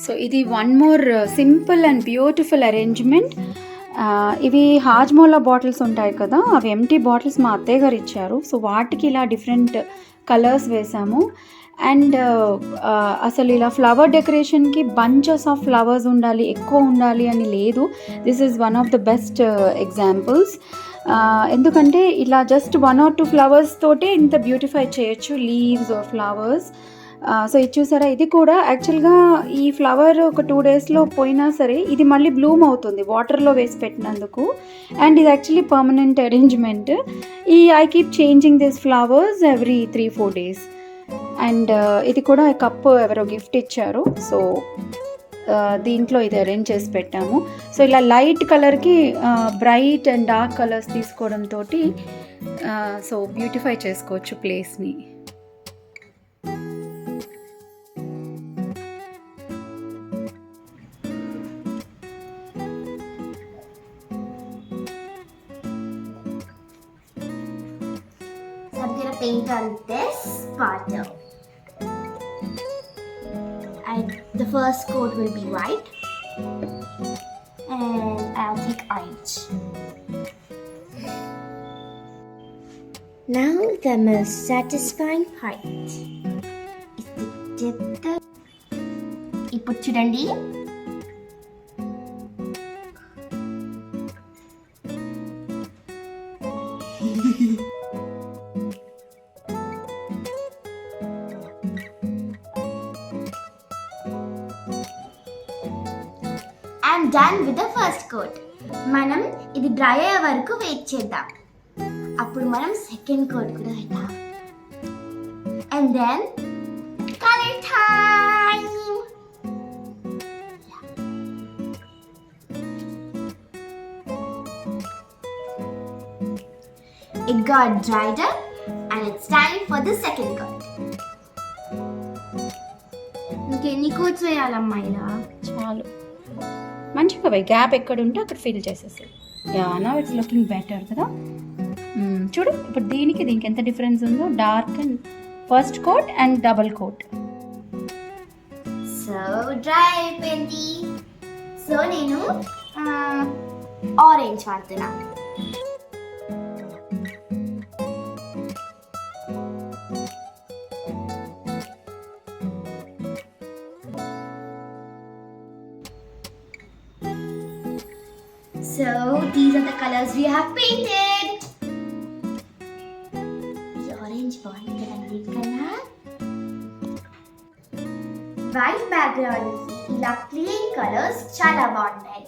So ఇది one more simple and beautiful arrangement. ఇవి Hajmola bottles ఉంటాయి కదా, అవి ఎంటీ బాటిల్స్ మా అత్తయ్య గారు ఇచ్చారు. సో వాటికి ఇలా డిఫరెంట్ కలర్స్ వేసాము. అండ్ అసలు ఇలా ఫ్లవర్ డెకరేషన్కి బంచెస్ ఆఫ్ ఫ్లవర్స్ ఉండాలి, ఎక్కువ ఉండాలి అని లేదు. This is one of the best examples. ఎందుకంటే ఇలా జస్ట్ 1 or 2 ఫ్లవర్స్ తోటే ఇంత బ్యూటిఫై చేయొచ్చు, లీవ్స్ ఆర్ ఫ్లవర్స్. సో ఇది చూసారా, ఇది కూడా యాక్చువల్గా ఈ ఫ్లవర్ ఒక 2 daysలో పోయినా సరే ఇది మళ్ళీ బ్లూమ్ అవుతుంది వాటర్లో వేసి పెట్టినందుకు. అండ్ ఇది actually permanent arrangement. I keep changing this flowers every 3-4 days. And ఇది కూడా కప్పు ఎవరో గిఫ్ట్ ఇచ్చారు. సో దీంట్లో ఇది అరేంజ్ చేసి పెట్టాము. సో ఇలా లైట్ కలర్కి బ్రైట్ అండ్ డార్క్ కలర్స్ తీసుకోవడంతో సో బ్యూటిఫై చేసుకోవచ్చు ప్లేస్ని. So I'm gonna paint on this part. The first coat will be white, and I'll take orange. Now the most satisfying part is to dip the. Ippudu chudandi. I'm done with the first coat. మనం ఇది dry అయ్యే వరకు wait చేద్దాం. అప్పుడు మనం second coat కూడా వేద్దాం. And then colour time. It got dried up and it's time for the second coat. ఇంకెన్ని కోట్స్ వేయాలమ్మా ఇలా? చాలు, మంచిగా పోయి గ్యాప్ ఎక్కడ ఉంటే అక్కడ ఫిల్ చేసేసాయి. నౌ ఇట్స్ లుకింగ్ బెటర్ కదా. చూడు ఇప్పుడు దీనికి ఎంత డిఫరెన్స్ ఉందో, dark and first coat and double coat. So dry అయిపోయింది. సో నేను ఆరెంజ్ వాడుతున్నా. So these are the colors we have painted. The orange ball colored करना. White background की ఇలా clean colors చాలా బాగుంటాయి.